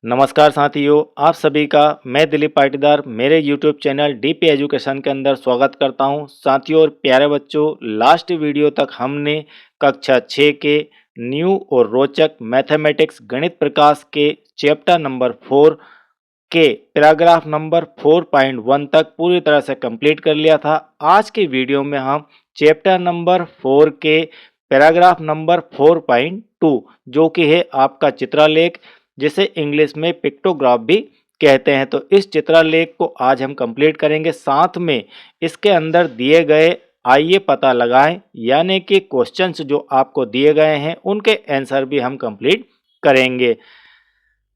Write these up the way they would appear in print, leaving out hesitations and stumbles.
नमस्कार साथियों, आप सभी का मैं दिलीप पाटीदार मेरे यूट्यूब चैनल डीपी एजुकेशन के अंदर स्वागत करता हूं। साथियों और प्यारे बच्चों, लास्ट वीडियो तक हमने कक्षा 6 के न्यू और रोचक मैथमेटिक्स गणित प्रकाश के चैप्टर नंबर 4 के पैराग्राफ नंबर 4.1 तक पूरी तरह से कंप्लीट कर लिया था। आज के वीडियो में हम चैप्टर नंबर 4 के पैराग्राफ नंबर 4.2 जो कि है आपका चित्रालेख, जिसे इंग्लिश में पिक्टोग्राफ भी कहते हैं। तो इस चित्रालेख को आज हम कंप्लीट करेंगे। साथ में इसके अंदर दिए गए आइए पता लगाएं, यानी कि क्वेश्चंस जो आपको दिए गए हैं उनके आंसर भी हम कंप्लीट करेंगे।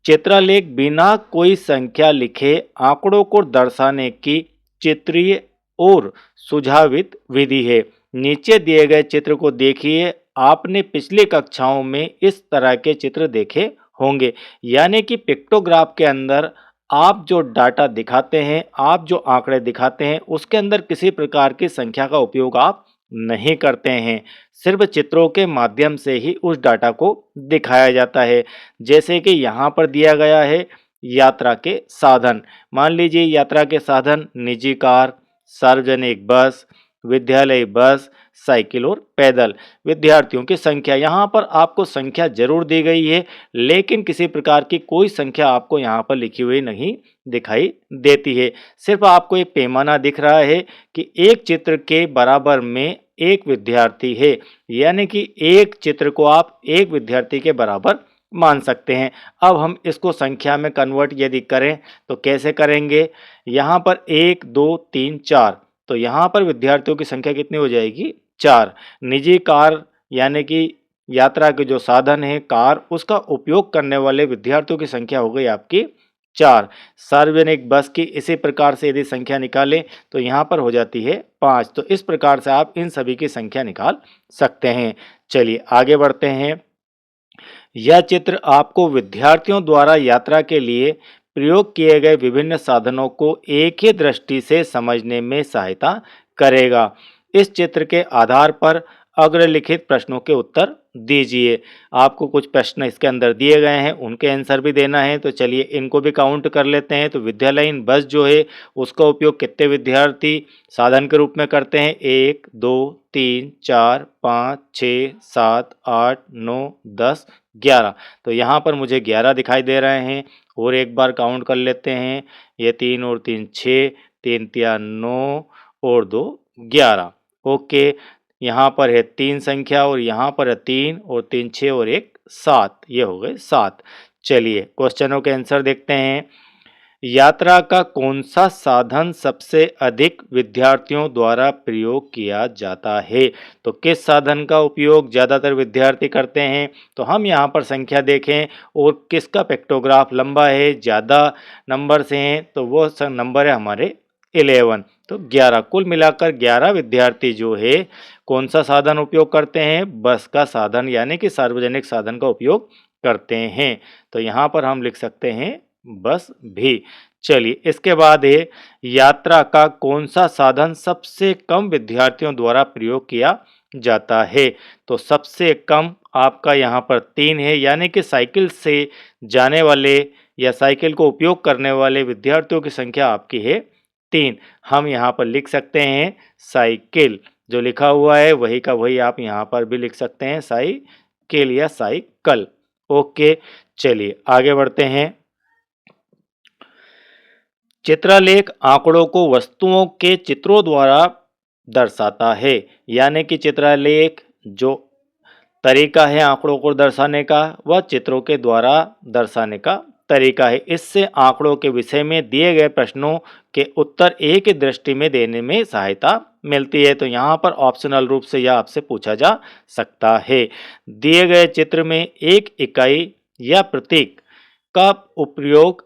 चित्रालेख बिना कोई संख्या लिखे आंकड़ों को दर्शाने की चित्रीय और सुझावित विधि है। नीचे दिए गए चित्र को देखिए। आपने पिछली कक्षाओं में इस तरह के चित्र देखे होंगे, यानी कि पिक्टोग्राफ के अंदर आप जो डाटा दिखाते हैं, आप जो आंकड़े दिखाते हैं, उसके अंदर किसी प्रकार की संख्या का उपयोग आप नहीं करते हैं। सिर्फ चित्रों के माध्यम से ही उस डाटा को दिखाया जाता है। जैसे कि यहाँ पर दिया गया है यात्रा के साधन। मान लीजिए यात्रा के साधन निजी कार, सार्वजनिक बस, विद्यालय बस, साइकिल और पैदल। विद्यार्थियों की संख्या, यहाँ पर आपको संख्या जरूर दी गई है, लेकिन किसी प्रकार की कोई संख्या आपको यहाँ पर लिखी हुई नहीं दिखाई देती है। सिर्फ आपको एक पैमाना दिख रहा है कि एक चित्र के बराबर में एक विद्यार्थी है, यानी कि एक चित्र को आप एक विद्यार्थी के बराबर मान सकते हैं। अब हम इसको संख्या में कन्वर्ट यदि करें तो कैसे करेंगे? यहाँ पर 1 2 3 4, तो यहाँ पर विद्यार्थियों की संख्या कितनी हो जाएगी? 4। निजी कार यानी कि यात्रा के जो साधन है कार, उसका उपयोग करने वाले विद्यार्थियों की संख्या हो गई आपकी 4। सार्वजनिक बस की इसी प्रकार से यदि संख्या निकालें तो यहाँ पर हो जाती है 5। तो इस प्रकार से आप इन सभी की संख्या निकाल सकते हैं। चलिए आगे बढ़ते हैं। यह चित्र आपको विद्यार्थियों द्वारा यात्रा के लिए प्रयोग किए गए विभिन्न साधनों को एक ही दृष्टि से समझने में सहायता करेगा। इस चित्र के आधार पर अग्रलिखित प्रश्नों के उत्तर दीजिए। आपको कुछ प्रश्न इसके अंदर दिए गए हैं, उनके आंसर भी देना है। तो चलिए इनको भी काउंट कर लेते हैं। तो विद्यालयीन बस जो है उसका उपयोग कितने विद्यार्थी साधन के रूप में करते हैं? 1 2 3 4 5 6 7 8 9 10 11। तो यहाँ पर मुझे 11 दिखाई दे रहे हैं। और एक बार काउंट कर लेते हैं। ये 3 और 3 6, 3 3 9 और 2 11। ओके, यहाँ पर है 3 संख्या और यहाँ पर है 3 और 3 6 और 1 7, ये हो गए 7। चलिए क्वेश्चनों के आंसर देखते हैं। यात्रा का कौन सा साधन सबसे अधिक विद्यार्थियों द्वारा प्रयोग किया जाता है? तो किस साधन का उपयोग ज़्यादातर विद्यार्थी करते हैं? तो हम यहाँ पर संख्या देखें और किसका पिक्टोग्राफ लंबा है, ज़्यादा नंबर से हैं, तो वो नंबर है हमारे 11। तो 11, कुल मिलाकर 11 विद्यार्थी जो है कौन सा साधन उपयोग करते हैं? बस का साधन यानी कि सार्वजनिक साधन का उपयोग करते हैं। तो यहाँ पर हम लिख सकते हैं बस भी। चलिए इसके बाद है यात्रा का कौन सा साधन सबसे कम विद्यार्थियों द्वारा प्रयोग किया जाता है? तो सबसे कम आपका यहाँ पर 3 है, यानी कि साइकिल से जाने वाले या साइकिल को उपयोग करने वाले विद्यार्थियों की संख्या आपकी है 3। हम यहाँ पर लिख सकते हैं साइकिल, जो लिखा हुआ है वही का वही आप यहाँ पर भी लिख सकते हैं साइकिल या साइकिल। ओके, चलिए आगे बढ़ते हैं। चित्रालेख आंकड़ों को वस्तुओं के चित्रों द्वारा दर्शाता है, यानी कि चित्रालेख जो तरीका है आंकड़ों को दर्शाने का, वह चित्रों के द्वारा दर्शाने का तरीका है। इससे आंकड़ों के विषय में दिए गए प्रश्नों के उत्तर एक ही दृष्टि में देने में सहायता मिलती है। तो यहाँ पर ऑप्शनल रूप से यह आपसे पूछा जा सकता है। दिए गए चित्र में एक इकाई या प्रतीक का उपयोग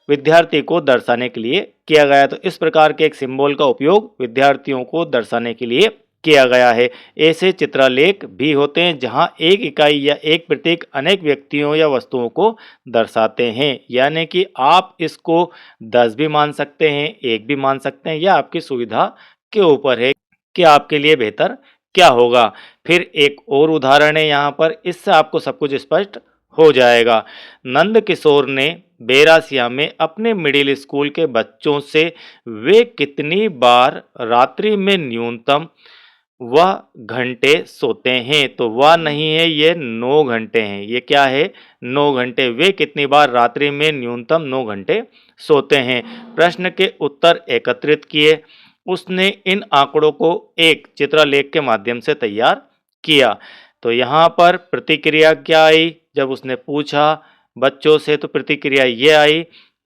विद्यार्थी को दर्शाने के लिए किया गया। तो इस प्रकार के एक सिंबल का उपयोग विद्यार्थियों को दर्शाने के लिए किया गया है। ऐसे चित्रालेख भी होते हैं जहां एक इकाई या एक प्रतीक अनेक व्यक्तियों या वस्तुओं को दर्शाते हैं, यानी कि आप इसको 10 भी मान सकते हैं, 1 भी मान सकते हैं, या आपकी सुविधा के ऊपर है कि आपके लिए बेहतर क्या होगा। फिर एक और उदाहरण है यहाँ पर, इससे आपको सब कुछ स्पष्ट हो जाएगा। नंद किशोर ने बेरासिया में अपने मिडिल स्कूल के बच्चों से वे कितनी बार रात्रि में न्यूनतम वह घंटे सोते हैं, तो वह नहीं है, ये 9 घंटे हैं। ये क्या है? 9 घंटे। वे कितनी बार रात्रि में न्यूनतम 9 घंटे सोते हैं। प्रश्न के उत्तर एकत्रित किए। उसने इन आंकड़ों को एक चित्रलेख के माध्यम से तैयार किया। तो यहाँ पर प्रतिक्रिया क्या आई? जब उसने पूछा बच्चों से तो प्रतिक्रिया ये आई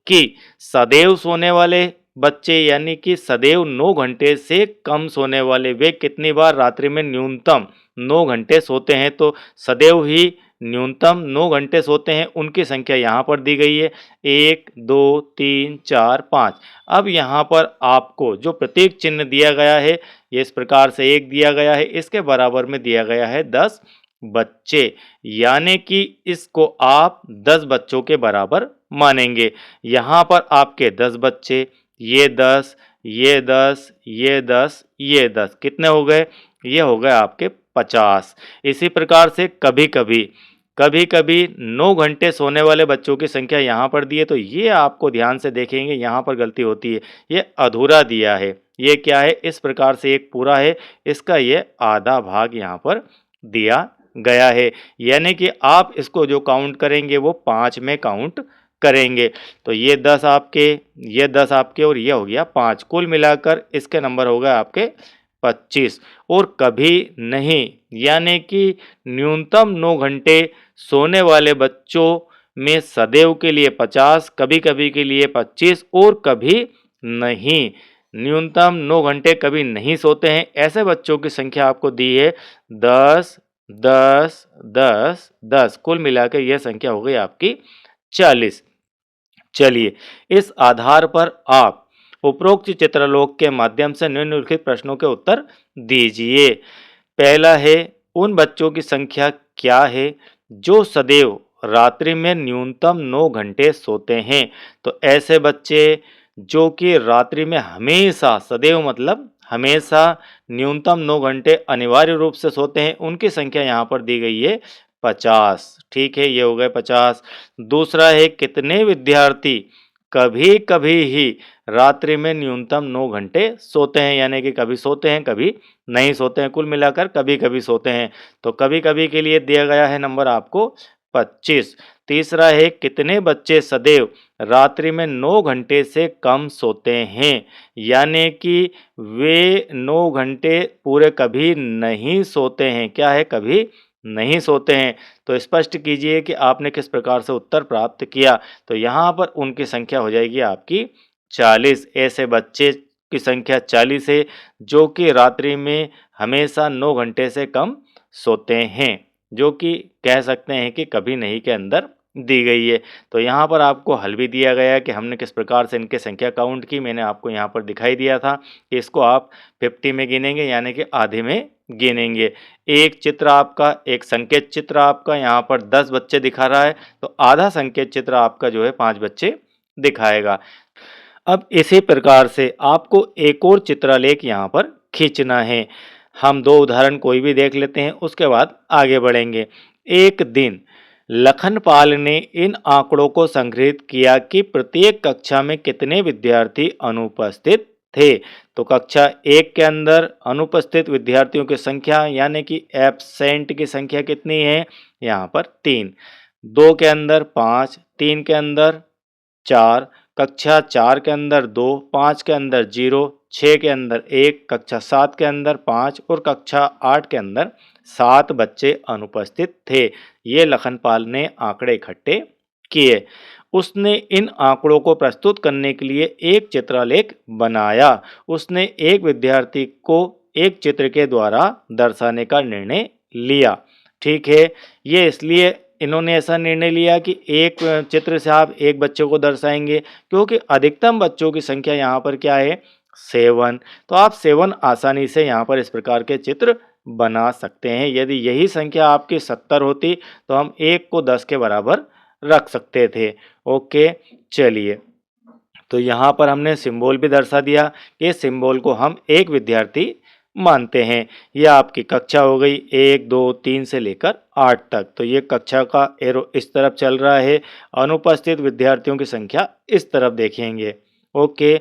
कि सदैव सोने वाले बच्चे यानी कि सदैव 9 घंटे से कम सोने वाले वे कितनी बार रात्रि में न्यूनतम 9 घंटे सोते हैं, तो सदैव ही न्यूनतम 9 घंटे सोते हैं उनकी संख्या यहाँ पर दी गई है 1, 2, 3, 4, 5। अब यहाँ पर आपको जो प्रतीक चिन्ह दिया गया है ये इस प्रकार से 1 दिया गया है, इसके बराबर में दिया गया है 10 बच्चे, यानी कि इसको आप 10 बच्चों के बराबर मानेंगे। यहाँ पर आपके 10 बच्चे, ये 10, ये 10, ये 10, ये 10 कितने हो गए? ये हो गए आपके 50। इसी प्रकार से कभी-कभी 9 घंटे सोने वाले बच्चों की संख्या यहाँ पर दी है, तो ये आपको ध्यान से देखेंगे यहाँ पर गलती होती है, ये अधूरा दिया है। ये क्या है? इस प्रकार से एक पूरा है, इसका ये आधा भाग यहाँ पर दिया गया है, यानी कि आप इसको जो काउंट करेंगे वो 5 में काउंट करेंगे। तो ये 10 आपके, ये 10 आपके और ये हो गया 5, कुल मिलाकर इसके नंबर हो गए आपके 25। और कभी नहीं यानी कि न्यूनतम 9 घंटे सोने वाले बच्चों में सदैव के लिए 50, कभी-कभी के लिए 25 और कभी नहीं न्यूनतम 9 घंटे कभी नहीं सोते हैं, ऐसे बच्चों की संख्या आपको दी है 10, 10, 10, 10, कुल मिलाकर यह संख्या हो गई आपकी 40। चलिए, इस आधार पर आप उपरोक्त चित्रलोक के माध्यम से निम्नलिखित प्रश्नों के उत्तर दीजिए। पहला है, उन बच्चों की संख्या क्या है जो सदैव रात्रि में न्यूनतम 9 घंटे सोते हैं? तो ऐसे बच्चे जो कि रात्रि में हमेशा, सदैव मतलब हमेशा न्यूनतम 9 घंटे अनिवार्य रूप से सोते हैं, उनकी संख्या यहाँ पर दी गई है 50। ठीक है, ये हो गए 50। दूसरा है, कितने विद्यार्थी कभी-कभी ही रात्रि में न्यूनतम 9 घंटे सोते हैं, यानी कि कभी सोते हैं, कभी नहीं सोते हैं, कुल मिलाकर कभी-कभी सोते हैं। तो कभी-कभी के लिए दिया गया है नंबर आपको 25। तीसरा है, कितने बच्चे सदैव रात्रि में 9 घंटे से कम सोते हैं, यानी कि वे 9 घंटे पूरे कभी नहीं सोते हैं। क्या है? कभी नहीं सोते हैं। तो स्पष्ट कीजिए कि आपने किस प्रकार से उत्तर प्राप्त किया। तो यहाँ पर उनकी संख्या हो जाएगी आपकी 40। ऐसे बच्चे की संख्या 40 है जो कि रात्रि में हमेशा 9 घंटे से कम सोते हैं, जो कि कह सकते हैं कि कभी नहीं के अंदर दी गई है। तो यहाँ पर आपको हल भी दिया गया है कि हमने किस प्रकार से इनकी संख्या काउंट की, मैंने आपको यहाँ पर दिखाई दिया था कि इसको आप 50 में गिनेंगे, यानी कि आधे में गिनेंगे। एक चित्र आपका, एक संकेत चित्र आपका यहाँ पर 10 बच्चे दिखा रहा है, तो आधा संकेत चित्र आपका जो है 5 बच्चे दिखाएगा। अब इसी प्रकार से आपको एक और चित्रलेख यहाँ पर खींचना है। हम 2 उदाहरण कोई भी देख लेते हैं, उसके बाद आगे बढ़ेंगे। एक दिन लखनपाल ने इन आंकड़ों को संग्रहित किया कि प्रत्येक कक्षा में कितने विद्यार्थी अनुपस्थित थे। तो कक्षा 1 के अंदर अनुपस्थित विद्यार्थियों की संख्या यानी कि एब्सेंट की संख्या कितनी है? यहाँ पर 3। 2 के अंदर 5, 3 के अंदर 4, कक्षा 4 के अंदर 2, 5 के अंदर 0, 6 के अंदर 1, कक्षा 7 के अंदर 5 और कक्षा 8 के अंदर 7 बच्चे अनुपस्थित थे। ये लखनपाल ने आंकड़े इकट्ठे किए। उसने इन आंकड़ों को प्रस्तुत करने के लिए एक चित्रलेख बनाया। उसने एक विद्यार्थी को एक चित्र के द्वारा दर्शाने का निर्णय लिया। ठीक है, ये इसलिए इन्होंने ऐसा निर्णय लिया कि एक चित्र से आप एक बच्चे को दर्शाएंगे, क्योंकि अधिकतम बच्चों की संख्या यहाँ पर क्या है? 7। तो आप 7 आसानी से यहाँ पर इस प्रकार के चित्र बना सकते हैं। यदि यही संख्या आपकी 70 होती तो हम 1 को 10 के बराबर रख सकते थे। ओके, चलिए, तो यहाँ पर हमने सिंबल भी दर्शा दिया कि सिंबल को हम एक विद्यार्थी मानते हैं। यह आपकी कक्षा हो गई 1, 2, 3 से लेकर 8 तक। तो ये कक्षा का एरो इस तरफ चल रहा है, अनुपस्थित विद्यार्थियों की संख्या इस तरफ देखेंगे। ओके,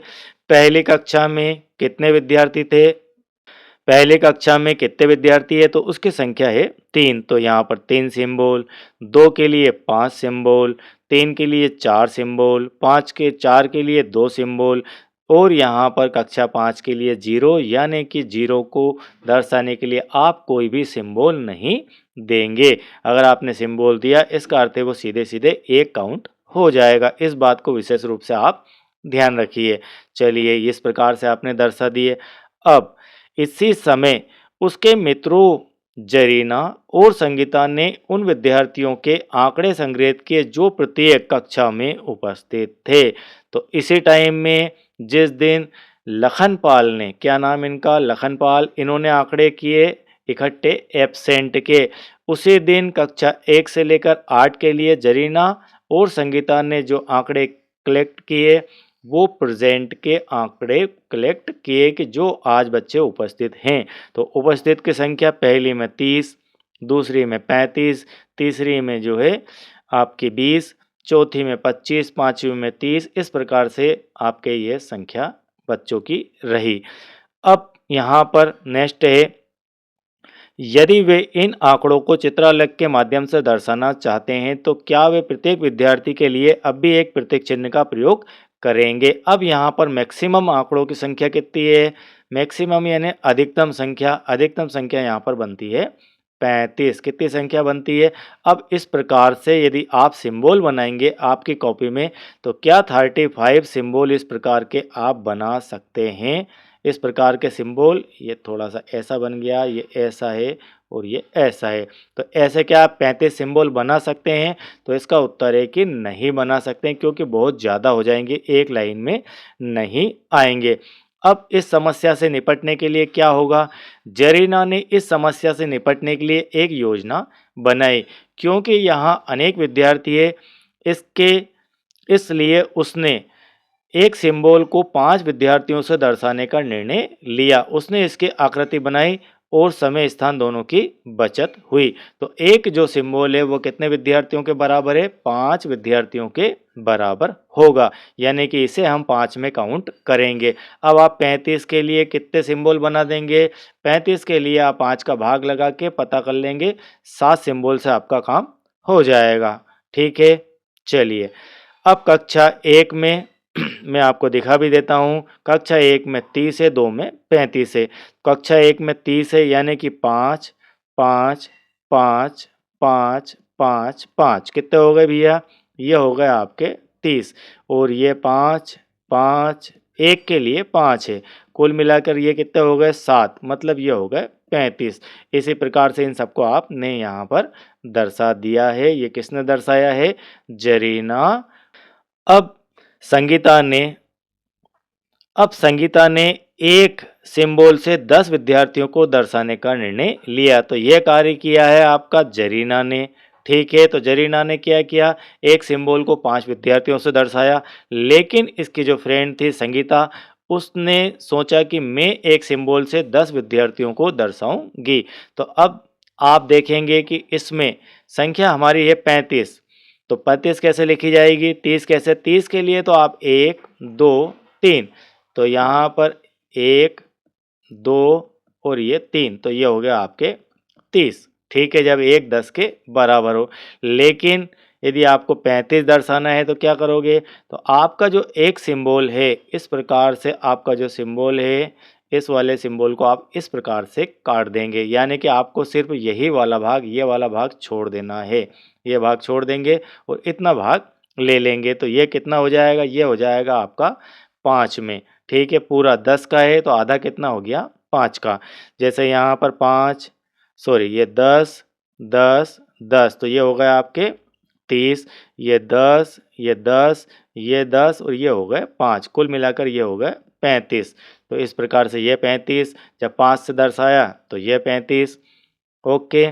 पहली कक्षा में कितने विद्यार्थी थे? पहली कक्षा में कितने विद्यार्थी है? तो उसकी संख्या है 3। तो यहाँ पर 3 सिंबल, 2 के लिए 5 सिंबल, 3 के लिए 4 सिंबल, 4 के लिए 2 सिंबल और यहाँ पर कक्षा 5 के लिए 0, यानी कि 0 को दर्शाने के लिए आप कोई भी सिंबल नहीं देंगे। अगर आपने सिंबल दिया इसका अर्थ है वो सीधे-सीधे 1 काउंट हो जाएगा। इस बात को विशेष रूप से आप ध्यान रखिए। चलिए, इस प्रकार से आपने दर्शा दिए। अब इसी समय उसके मित्रों जरीना और संगीता ने उन विद्यार्थियों के आंकड़े संग्रहित किए जो प्रत्येक कक्षा में उपस्थित थे। तो इसी टाइम में जिस दिन लखनपाल ने, क्या नाम इनका, लखनपाल, इन्होंने आंकड़े किए इकट्ठे एब्सेंट के, उसी दिन कक्षा 1 से लेकर 8 के लिए जरीना और संगीता ने जो आंकड़े कलेक्ट किए वो प्रेजेंट के आंकड़े कलेक्ट किए कि जो आज बच्चे उपस्थित हैं। तो उपस्थित की संख्या पहली में 30, दूसरी में 35, तीसरी में जो है आपकी 20, चौथी में 25, पांचवी में 30, इस प्रकार से आपके ये संख्या बच्चों की रही। अब यहाँ पर नेक्स्ट है, यदि वे इन आंकड़ों को चित्रालेख के माध्यम से दर्शाना चाहते हैं तो क्या वे प्रत्येक विद्यार्थी के लिए अब भी एक प्रतीक चिन्ह का प्रयोग करेंगे? अब यहाँ पर मैक्सिमम आंकड़ों की संख्या कितनी है? मैक्सिमम यानी अधिकतम संख्या यहाँ पर बनती है 35। कितनी संख्या बनती है? अब इस प्रकार से यदि आप सिंबल बनाएंगे आपकी कॉपी में तो क्या 35 सिंबल इस प्रकार के आप बना सकते हैं। इस प्रकार के सिंबल, ये थोड़ा सा ऐसा बन गया, ये ऐसा है और ये ऐसा है। तो ऐसे क्या आप 35 सिंबल बना सकते हैं? तो इसका उत्तर है कि नहीं बना सकते हैं, क्योंकि बहुत ज़्यादा हो जाएंगे, एक लाइन में नहीं आएंगे। अब इस समस्या से निपटने के लिए क्या होगा? जरीना ने इस समस्या से निपटने के लिए एक योजना बनाई, क्योंकि यहाँ अनेक विद्यार्थी है, इसलिए उसने एक सिंबल को 5 विद्यार्थियों से दर्शाने का निर्णय लिया। उसने इसकी आकृति बनाई और समय स्थान दोनों की बचत हुई। तो एक जो सिंबल है वो कितने विद्यार्थियों के बराबर है? 5 विद्यार्थियों के बराबर होगा, यानी कि इसे हम 5 में काउंट करेंगे। अब आप 35 के लिए कितने सिंबल बना देंगे? 35 के लिए आप 5 का भाग लगा के पता कर लेंगे, 7 सिंबल से आपका काम हो जाएगा। ठीक है, चलिए अब कक्षा 1 में मैं आपको दिखा भी देता हूँ। कक्षा 1 में 30 है, 2 में 35 है। कक्षा 1 में 30 है, यानी कि 5, 5, 5, 5, 5, 5 कितने हो गए भैया? ये हो गए आपके 30 और ये 5, 5, 1 के लिए 5 है। कुल मिलाकर ये कितने हो गए? 7, मतलब ये हो गए 35। इसी प्रकार से इन सबको आपने यहाँ पर दर्शा दिया है। ये किसने दर्शाया है? जरीना। अब संगीता ने एक सिंबल से 10 विद्यार्थियों को दर्शाने का निर्णय लिया। तो यह कार्य किया है आपका जरीना ने। ठीक है, तो जरीना ने क्या किया? एक सिंबल को 5 विद्यार्थियों से दर्शाया, लेकिन इसकी जो फ्रेंड थी संगीता, उसने सोचा कि मैं एक सिंबल से 10 विद्यार्थियों को दर्शाऊंगी। तो अब आप देखेंगे कि इसमें संख्या हमारी है 35। तो 35 कैसे लिखी जाएगी? 30 कैसे? 30 के लिए तो आप 1, 2, 3, तो यहाँ पर 1, 2 और ये 3, तो ये हो गया आपके 30। ठीक है, जब 1 10 के बराबर हो। लेकिन यदि आपको 35 दर्शाना है तो क्या करोगे? तो आपका जो एक सिंबल है, इस प्रकार से आपका जो सिंबल है, इस वाले सिंबल को आप इस प्रकार से काट देंगे, यानी कि आपको सिर्फ यही वाला भाग, ये वाला भाग छोड़ देना है। ये भाग छोड़ देंगे और इतना भाग ले लेंगे। तो ये कितना हो जाएगा? ये हो जाएगा आपका 5 में। ठीक है, पूरा 10 का है तो आधा कितना हो गया? 5 का। जैसे यहाँ पर 5, सॉरी ये 10, 10, 10, तो ये हो गए आपके 30, ये 10, ये 10, ये 10 और ये हो गए 5, कुल मिलाकर ये हो गए 35। तो इस प्रकार से ये 35 जब 5 से दर्शाया तो ये 35। ओके,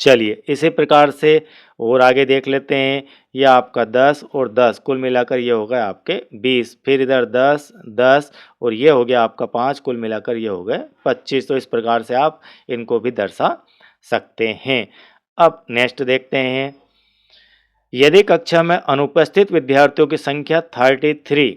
चलिए इसी प्रकार से और आगे देख लेते हैं। यह आपका 10 और 10 कुल मिलाकर ये हो गए आपके 20, फिर इधर 10, 10 और ये हो गया आपका 5, कुल मिलाकर ये हो गए 25। तो इस प्रकार से आप इनको भी दर्शा सकते हैं। अब नेक्स्ट देखते हैं। यदि कक्षा में अनुपस्थित विद्यार्थियों की संख्या 33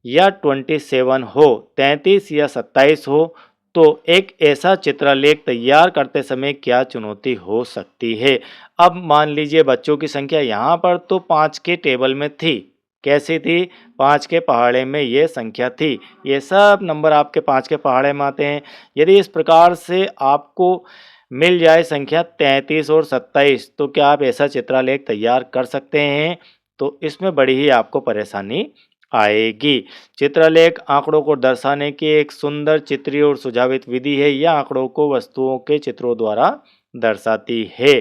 या 27 हो, 33 या 27 हो, तो एक ऐसा चित्रलेख तैयार करते समय क्या चुनौती हो सकती है। अब मान लीजिए बच्चों की संख्या यहाँ पर तो 5 के टेबल में थी। कैसी थी? 5 के पहाड़े में ये संख्या थी। ये सब नंबर आपके 5 के पहाड़े में आते हैं। यदि इस प्रकार से आपको मिल जाए संख्या 33 और 27, तो क्या आप ऐसा चित्रलेख तैयार कर सकते हैं? तो इसमें बड़ी ही आपको परेशानी आएगी। चित्रलेख आंकड़ों को दर्शाने की एक सुंदर चित्रीय और सुझावित विधि है। यह आंकड़ों को वस्तुओं के चित्रों द्वारा दर्शाती है।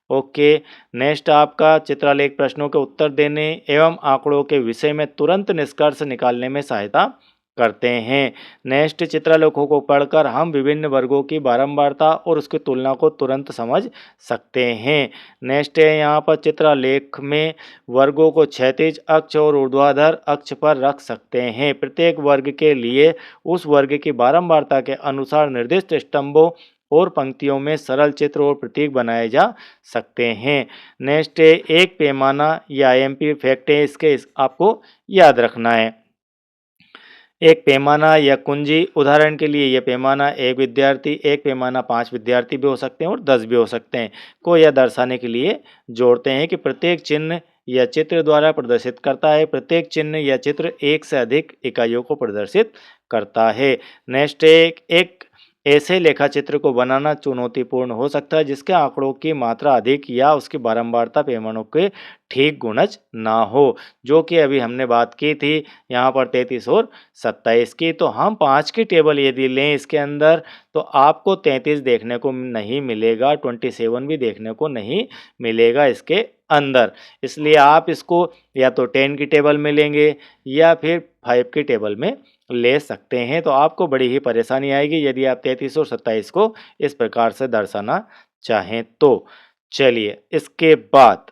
ओके, नेक्स्ट आपका चित्रलेख प्रश्नों के उत्तर देने एवं आंकड़ों के विषय में तुरंत निष्कर्ष निकालने में सहायता करते हैं। नेक्स्ट चित्रलेखों को पढ़कर हम विभिन्न वर्गों की बारंबारता और उसकी तुलना को तुरंत समझ सकते हैं। नेक्स्ट है यहाँ पर चित्रलेख में वर्गों को क्षैतिज अक्ष और ऊर्ध्वाधर अक्ष पर रख सकते हैं। प्रत्येक वर्ग के लिए उस वर्ग की बारंबारता के अनुसार निर्दिष्ट स्तंभों और पंक्तियों में सरल चित्र और प्रतीक बनाए जा सकते हैं। नेक्स्ट है एक पैमाना या एमपी फैक्ट है, इसके आपको याद रखना है। एक पैमाना या कुंजी, उदाहरण के लिए यह पैमाना एक विद्यार्थी, एक पैमाना 5 विद्यार्थी भी हो सकते हैं और 10 भी हो सकते हैं, को यह दर्शाने के लिए जोड़ते हैं कि प्रत्येक चिन्ह या चित्र द्वारा प्रदर्शित करता है। प्रत्येक चिन्ह या चित्र एक से अधिक इकाइयों को प्रदर्शित करता है। नेक्स्ट एक ऐसे लेखाचित्र को बनाना चुनौतीपूर्ण हो सकता है जिसके आंकड़ों की मात्रा अधिक या उसकी बारंबारता पैमानों के ठीक गुणज ना हो, जो कि अभी हमने बात की थी यहाँ पर 33 और 27 की। तो हम 5 की टेबल यदि लें इसके अंदर, तो आपको 33 देखने को नहीं मिलेगा, 27 भी देखने को नहीं मिलेगा इसके अंदर। इसलिए आप इसको या तो 10 की टेबल में लेंगे या फिर 5 की टेबल में ले सकते हैं। तो आपको बड़ी ही परेशानी आएगी यदि आप 33 और 27 को इस प्रकार से दर्शाना चाहें तो। चलिए इसके बाद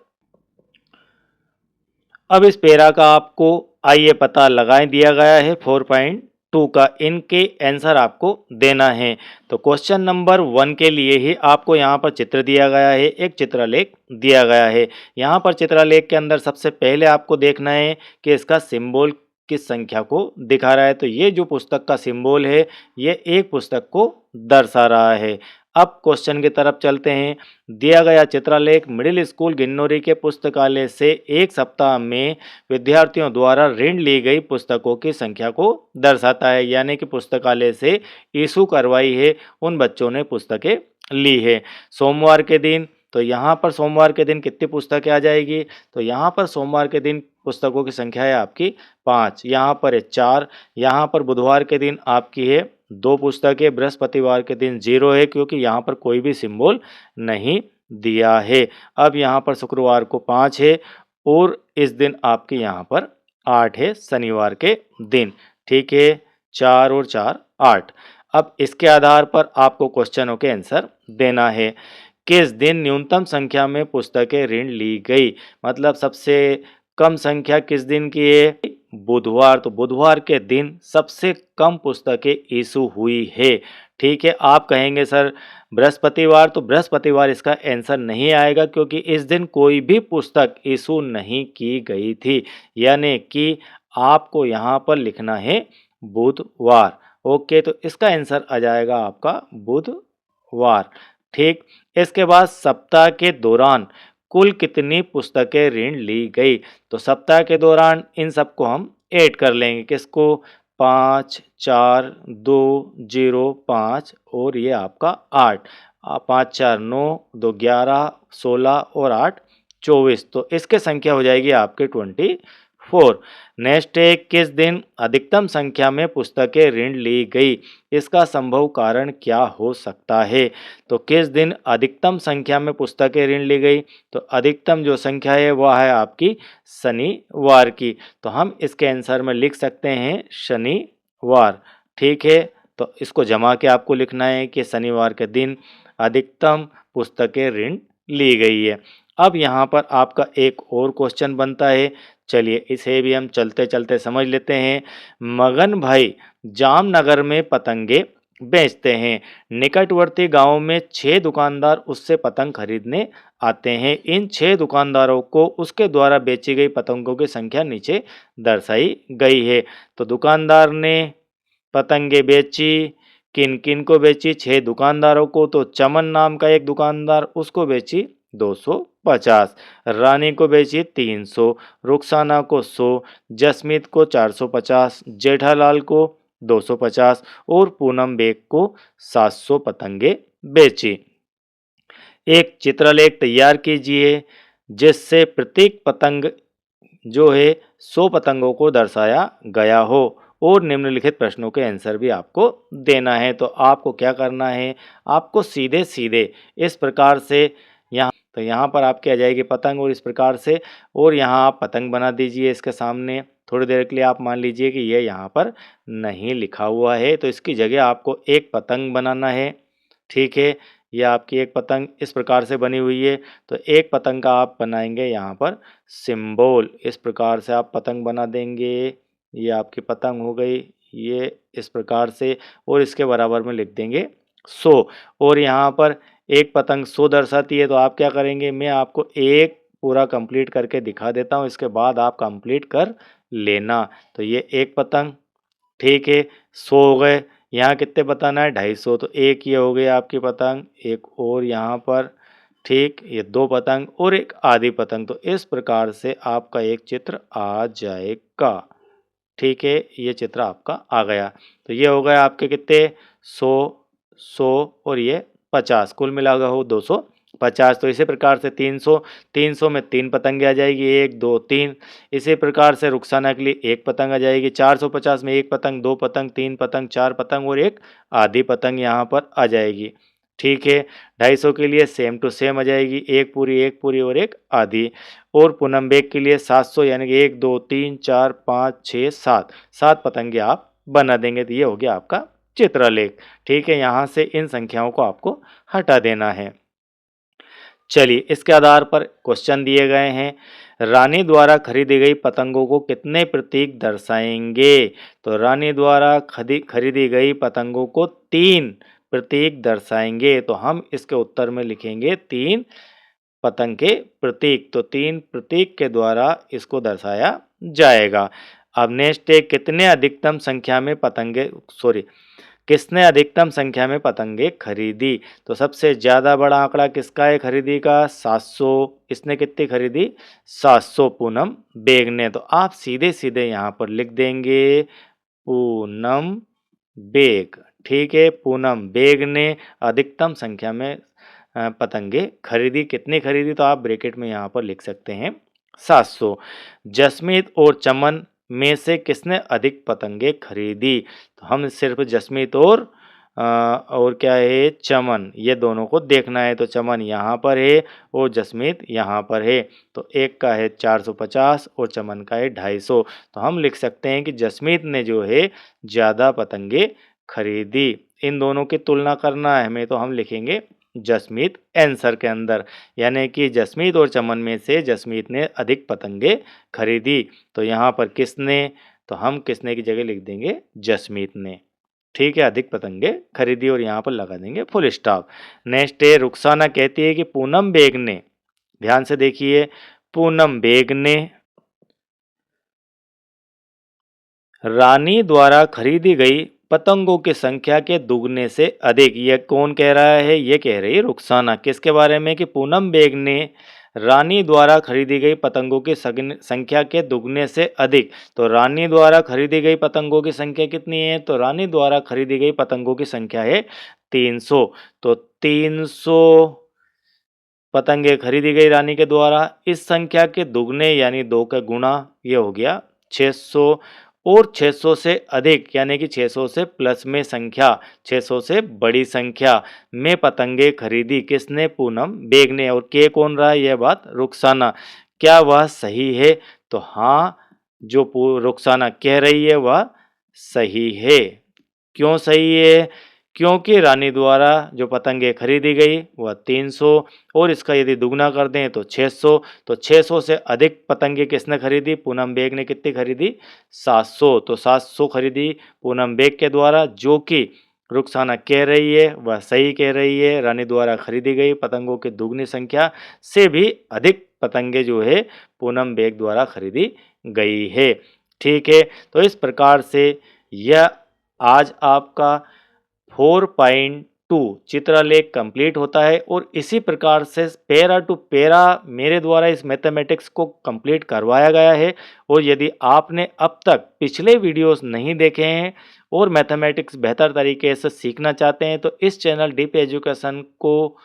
अब इस पैरा का आपको आइए पता लगाए दिया गया है 4.2 का, इनके आंसर आपको देना है। तो क्वेश्चन नंबर 1 के लिए ही आपको यहाँ पर चित्र दिया गया है, एक चित्रलेख दिया गया है। यहाँ पर चित्रलेख के अंदर सबसे पहले आपको देखना है कि इसका सिंबल किस संख्या को दिखा रहा है। तो ये जो पुस्तक का सिंबल है ये एक पुस्तक को दर्शा रहा है। अब क्वेश्चन की तरफ चलते हैं। दिया गया चित्रलेख मिडिल स्कूल गिन्नौरी के पुस्तकालय से एक सप्ताह में विद्यार्थियों द्वारा ऋण ली गई पुस्तकों की संख्या को दर्शाता है, यानी कि पुस्तकालय से इशू करवाई है, उन बच्चों ने पुस्तकें ली है। सोमवार के दिन, तो यहाँ पर सोमवार के दिन कितनी पुस्तकें आ जाएगी? तो यहाँ पर सोमवार के दिन पुस्तकों की संख्या है आपकी 5, यहाँ पर है 4, यहाँ पर बुधवार के दिन आपकी है 2 पुस्तकें, बृहस्पतिवार के दिन 0 है क्योंकि यहाँ पर कोई भी सिंबल नहीं दिया है। अब यहाँ पर शुक्रवार को 5 है और इस दिन आपके यहाँ पर 8 है शनिवार के दिन। ठीक है, 4 और 4 8। अब इसके आधार पर आपको क्वेश्चनों के आंसर देना है। किस दिन न्यूनतम संख्या में पुस्तकें ऋण ली गई? मतलब सबसे कम संख्या किस दिन की है? बुधवार। तो बुधवार के दिन सबसे कम पुस्तकें इशू हुई है। ठीक है, आप कहेंगे सर बृहस्पतिवार, तो बृहस्पतिवार इसका आंसर नहीं आएगा क्योंकि इस दिन कोई भी पुस्तक इशू नहीं की गई थी, यानी कि आपको यहाँ पर लिखना है बुधवार। ओके, तो इसका आंसर आ जाएगा आपका बुधवार। ठीक, इसके बाद सप्ताह के दौरान कुल कितनी पुस्तकें ऋण ली गई? तो सप्ताह के दौरान इन सबको हम ऐड कर लेंगे। किसको? 5, 4, 2, 0, 5 और ये आपका 8। 5, 4, 9, 2, 11, 16 और 8, 24। तो इसके संख्या हो जाएगी आपके 24। नेक्स्ट है किस दिन अधिकतम संख्या में पुस्तकें ऋण ली गई? इसका संभव कारण क्या हो सकता है? तो किस दिन अधिकतम संख्या में पुस्तकें ऋण ली गई? तो अधिकतम जो संख्या है वह है आपकी शनिवार की। तो हम इसके आंसर में लिख सकते हैं शनिवार। ठीक है, तो इसको जमा के आपको लिखना है कि शनिवार के दिन अधिकतम पुस्तकें ऋण ली गई है। अब यहाँ पर आपका एक और क्वेश्चन बनता है, चलिए इसे भी हम चलते चलते समझ लेते हैं। मगन भाई जामनगर में पतंगे बेचते हैं। निकटवर्ती गांव में 6 दुकानदार उससे पतंग खरीदने आते हैं। इन 6 दुकानदारों को उसके द्वारा बेची गई पतंगों की संख्या नीचे दर्शाई गई है। तो दुकानदार ने पतंगे बेची, किन किन को बेची? 6 दुकानदारों को। तो चमन नाम का एक दुकानदार, उसको बेची 250, रानी को बेची 300, रुखसाना को 100, जसमीत को 450, जेठालाल को 250 और पूनम बेग को 700 पतंगे बेची। एक चित्रलेख तैयार कीजिए जिससे प्रत्येक पतंग जो है 100 पतंगों को दर्शाया गया हो और निम्नलिखित प्रश्नों के आंसर भी आपको देना है। तो आपको क्या करना है, आपको सीधे सीधे इस प्रकार से यहाँ पर आपकी आ जाएगी पतंग और इस प्रकार से, और यहाँ आप पतंग बना दीजिए इसके सामने। थोड़ी देर के लिए आप मान लीजिए कि ये यहाँ पर नहीं लिखा हुआ है, तो इसकी जगह आपको एक पतंग बनाना है। ठीक है, ये आपकी एक पतंग इस प्रकार से बनी हुई है, तो एक पतंग का आप बनाएंगे यहाँ पर सिंबल। इस प्रकार से आप पतंग बना देंगे, ये आपकी पतंग हो गई, ये इस प्रकार से, और इसके बराबर में लिख देंगे 100। और यहाँ पर एक पतंग 100 दर्शाती है, तो आप क्या करेंगे, मैं आपको एक पूरा कंप्लीट करके दिखा देता हूँ, इसके बाद आप कंप्लीट कर लेना। तो ये एक पतंग, ठीक है, 100 हो गए। यहाँ कितने बताना है, 250, तो एक ये हो गई आपकी पतंग, एक और यहाँ पर, ठीक, ये 2 पतंग और एक आधी पतंग। तो इस प्रकार से आपका एक चित्र आ जाएगा। ठीक है, ये चित्र आपका आ गया। तो ये हो गया आपके कितने, 100, 100 और ये 50, कुल मिला हो 250। तो इसी प्रकार से 300, 300 में 3 पतंगे आ जाएगी, 1 2 3। इसी प्रकार से रुखसाना के लिए एक पतंग आ जाएगी। 450 में एक पतंग, 2 पतंग, 3 पतंग, 4 पतंग और एक आधी पतंग यहाँ पर आ जाएगी। ठीक है, 250 के लिए सेम टू सेम आ जाएगी, एक पूरी और एक आधी। और पूनम बेग के लिए 700, यानी कि 1 2 3 4 5 6 7, 7 पतंगे आप बना देंगे। तो ये हो गया आपका चित्रलेख। ठीक है, यहाँ से इन संख्याओं को आपको हटा देना है। चलिए इसके आधार पर क्वेश्चन दिए गए हैं। रानी द्वारा खरीदी गई पतंगों को कितने प्रतीक दर्शाएंगे? तो रानी द्वारा खरीदी गई पतंगों को 3 प्रतीक दर्शाएंगे। तो हम इसके उत्तर में लिखेंगे 3 पतंग के प्रतीक। तो 3 प्रतीक के द्वारा इसको दर्शाया जाएगा। अब नेक्स्ट है, किसने अधिकतम संख्या में पतंगे खरीदी? तो सबसे ज़्यादा बड़ा आंकड़ा किसका है खरीदी का, 700। इसने कितनी खरीदी, 700 पूनम बेग ने। तो आप सीधे सीधे यहाँ पर लिख देंगे पूनम बेग। ठीक है, पूनम बेग ने अधिकतम संख्या में पतंगे खरीदी। कितनी खरीदी, तो आप ब्रैकेट में यहाँ पर लिख सकते हैं 700। जसमीत और चमन में से किसने अधिक पतंगे खरीदी? तो हम सिर्फ जसमीत और क्या है, चमन, ये दोनों को देखना है। तो चमन यहाँ पर है और जसमीत यहाँ पर है। तो एक का है 450 और चमन का है 250। तो हम लिख सकते हैं कि जसमीत ने जो है ज़्यादा पतंगे खरीदी। इन दोनों की तुलना करना है हमें, तो हम लिखेंगे जसमीत आंसर के अंदर, यानी कि जसमीत और चमन में से जसमीत ने अधिक पतंगे खरीदी। तो यहाँ पर किसने, तो हम किसने की जगह लिख देंगे जसमीत ने। ठीक है, अधिक पतंगे खरीदी और यहाँ पर लगा देंगे फुल स्टॉप। नेक्स्ट है, रुखसाना कहती है कि पूनम बेग ने, ध्यान से देखिए, पूनम बेग ने रानी द्वारा खरीदी गई पतंगों की संख्या के दुगने से अधिक। यह कौन कह रहा है, ये कह रही है रुखसाना। किसके बारे में, कि पूनम बेग ने रानी द्वारा खरीदी गई पतंगों की संख्या के दुगने से अधिक। तो रानी द्वारा खरीदी गई पतंगों की संख्या कितनी है, तो रानी द्वारा खरीदी गई पतंगों की संख्या है 300। तो 300 पतंगे खरीदी गई रानी के द्वारा। इस संख्या के दुगने यानी 2 का गुणा, ये हो गया 600। और 600 से अधिक यानी कि 600 से प्लस में संख्या, 600 से बड़ी संख्या में पतंगे खरीदी किसने, पूनम बेग ने। और के कौन रहा है, यह बात रुखसाना। क्या वह सही है, तो हाँ, जो रुखसाना कह रही है वह सही है। क्यों सही है, क्योंकि रानी द्वारा जो पतंगे खरीदी गई वह 300 और इसका यदि दुगना कर दें तो 600। तो 600 से अधिक पतंगे किसने खरीदी? पूनम बेग ने कितनी खरीदी? 700। तो 700 खरीदी पूनम बेग के द्वारा, जो कि रुखसाना कह रही है वह सही कह रही है। रानी द्वारा खरीदी गई पतंगों की दुगनी संख्या से भी अधिक पतंगे जो है पूनम बेग द्वारा खरीदी गई है। ठीक है, तो इस प्रकार से यह आज आपका 4.2 चित्रलेख कंप्लीट होता है और इसी प्रकार से पैरा टू पैरा मेरे द्वारा इस मैथमेटिक्स को कंप्लीट करवाया गया है। और यदि आपने अब तक पिछले वीडियोस नहीं देखे हैं और मैथमेटिक्स बेहतर तरीके से सीखना चाहते हैं तो इस चैनल डीपी एजुकेशन को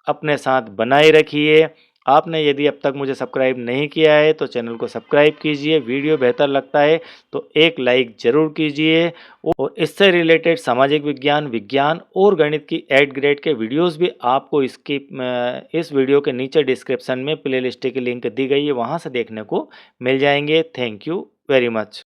अपने साथ बनाए रखिए। आपने यदि अब तक मुझे सब्सक्राइब नहीं किया है तो चैनल को सब्सक्राइब कीजिए। वीडियो बेहतर लगता है तो एक लाइक ज़रूर कीजिए। और इससे रिलेटेड सामाजिक विज्ञान, विज्ञान और गणित की 8 ग्रेड के वीडियोस भी आपको इस वीडियो के नीचे डिस्क्रिप्शन में प्लेलिस्ट की लिंक दी गई है, वहाँ से देखने को मिल जाएंगे। Thank you very much.